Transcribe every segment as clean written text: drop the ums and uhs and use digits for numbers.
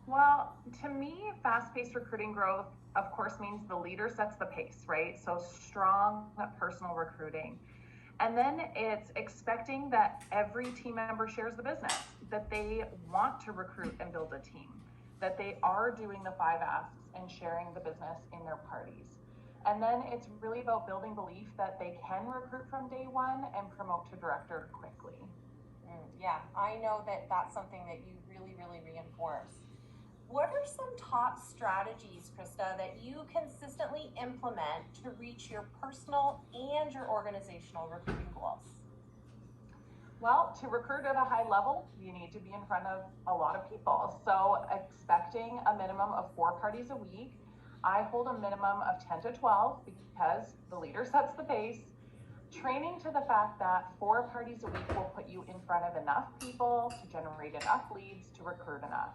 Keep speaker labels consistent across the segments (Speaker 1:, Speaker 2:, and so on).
Speaker 1: Well, to me, fast-paced recruiting growth, of course, means the leader sets the pace, right? So strong personal recruiting. And then it's expecting that every team member shares the business, that they want to recruit and build a team, that they are doing the 5 asks and sharing the business in their parties. And then it's really about building belief that they can recruit from day one and promote to director quickly.
Speaker 2: Yeah, I know that that's something that you really, really reinforce. What are some top strategies, Krista, that you consistently implement to reach your personal and your organizational recruiting goals?
Speaker 1: Well, to recruit at a high level, you need to be in front of a lot of people. So expecting a minimum of 4 parties a week. I hold a minimum of 10 to 12 because the leader sets the pace. Training to the fact that 4 parties a week will put you in front of enough people to generate enough leads to recruit enough.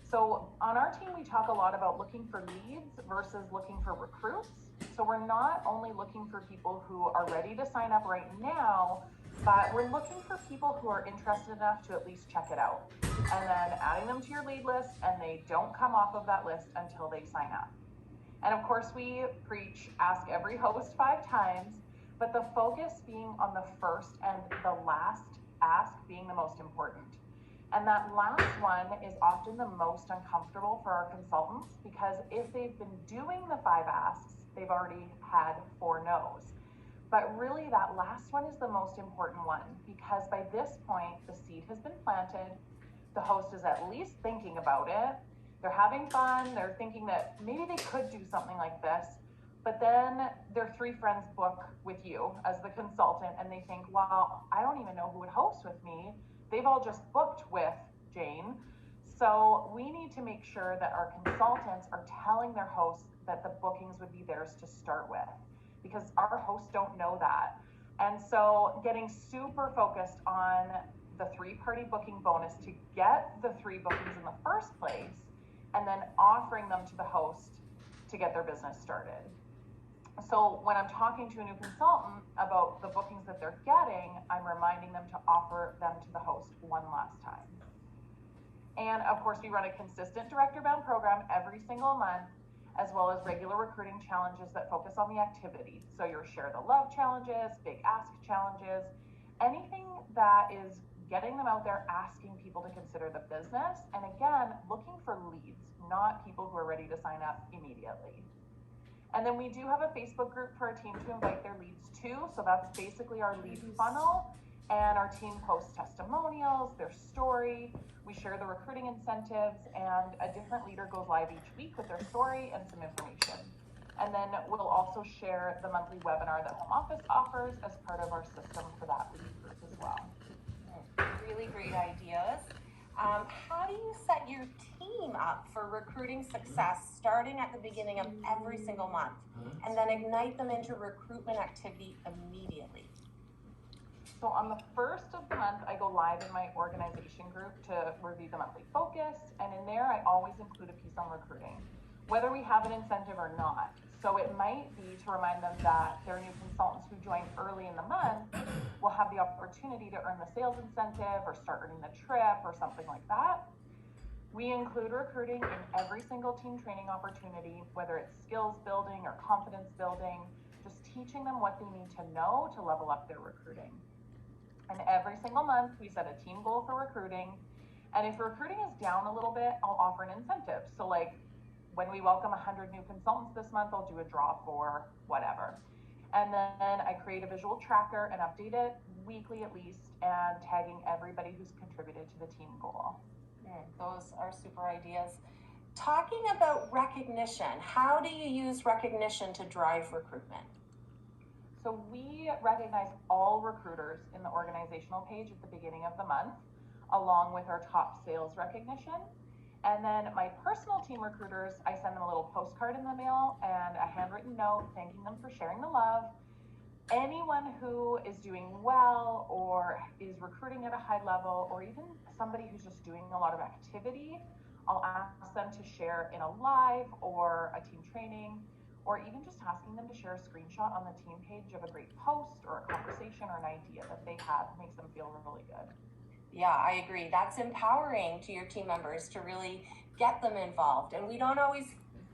Speaker 1: So on our team, we talk a lot about looking for leads versus looking for recruits. So we're not only looking for people who are ready to sign up right now, but we're looking for people who are interested enough to at least check it out. And then adding them to your lead list, and they don't come off of that list until they sign up. And of course, we preach ask every host 5 times, but the focus being on the first and the last ask being the most important. And that last one is often the most uncomfortable for our consultants because if they've been doing the 5 asks, they've already had 4 no's. But really that last one is the most important one because by this point, the seed has been planted. The host is at least thinking about it. They're having fun. They're thinking that maybe they could do something like this. But then their 3 friends book with you as the consultant and they think, well, I don't even know who would host with me. They've all just booked with Jane. So we need to make sure that our consultants are telling their hosts that the bookings would be theirs to start with because our hosts don't know that. And so getting super focused on the 3-party booking bonus to get the 3 bookings in the first place and then offering them to the host to get their business started. So when I'm talking to a new consultant about the bookings that they're getting, I'm reminding them to offer them to the host one last time. And of course, we run a consistent director-bound program every single month, as well as regular recruiting challenges that focus on the activities. So your Share the Love challenges, Big Ask challenges, anything that is getting them out there, asking people to consider the business. And again, looking for leads, not people who are ready to sign up immediately. And then we do have a Facebook group for our team to invite their leads to. So that's basically our lead funnel. And our team posts testimonials, their story. We share the recruiting incentives, and a different leader goes live each week with their story and some information. And then we'll also share the monthly webinar that Home Office offers as part of our system for that lead group as well.
Speaker 2: Really great ideas. How do you set your team up for recruiting success starting at the beginning of every single month and then ignite them into recruitment activity immediately?
Speaker 1: So on the first of the month, I go live in my organization group to review the monthly focus. And in there, I always include a piece on recruiting, whether we have an incentive or not. So it might be to remind them that their new consultants who join early in the month will have the opportunity to earn the sales incentive or start earning the trip or something like that. We include recruiting in every single team training opportunity, whether it's skills building or confidence building, just teaching them what they need to know to level up their recruiting. And every single month, we set a team goal for recruiting. And if recruiting is down a little bit, I'll offer an incentive. So like when we welcome 100 new consultants this month, I'll do a draw for whatever. And then I create a visual tracker and update it weekly at least, and tagging everybody who's contributed to the team goal.
Speaker 2: Those are super ideas. Talking about recognition, how do you use recognition to drive recruitment?
Speaker 1: So we recognize all recruiters in the organizational page at the beginning of the month, along with our top sales recognition. And then my personal team recruiters, I send them a little postcard in the mail and a handwritten note thanking them for sharing the love. Anyone who is doing well or is recruiting at a high level, or even somebody who's just doing a lot of activity, I'll ask them to share in a live or a team training, or even just asking them to share a screenshot on the team page of a great post or a conversation or an idea that they had. Makes them feel really good.
Speaker 2: Yeah, I agree. That's empowering to your team members to really get them involved. And we don't always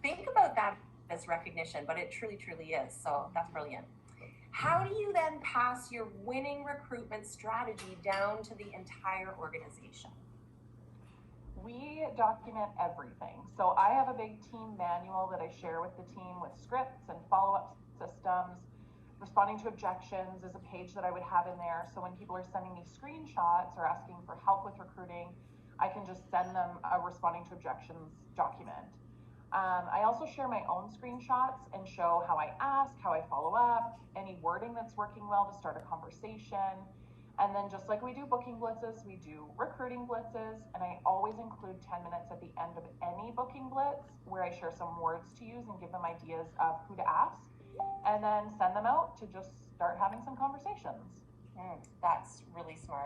Speaker 2: think about that as recognition, but it truly, truly is. So that's brilliant. How do you then pass your winning recruitment strategy down to the entire organization?
Speaker 1: We document everything. So I have a big team manual that I share with the team with scripts and follow-up systems. Responding to objections is a page that I would have in there. So when people are sending me screenshots or asking for help with recruiting, I can just send them a responding to objections document. I also share my own screenshots and show how I ask, how I follow up, any wording that's working well to start a conversation. And then just like we do booking blitzes, we do recruiting blitzes, and I always include 10 minutes at the end of any booking blitz where I share some words to use and give them ideas of who to ask, and then send them out to just start having some conversations.
Speaker 2: That's really smart.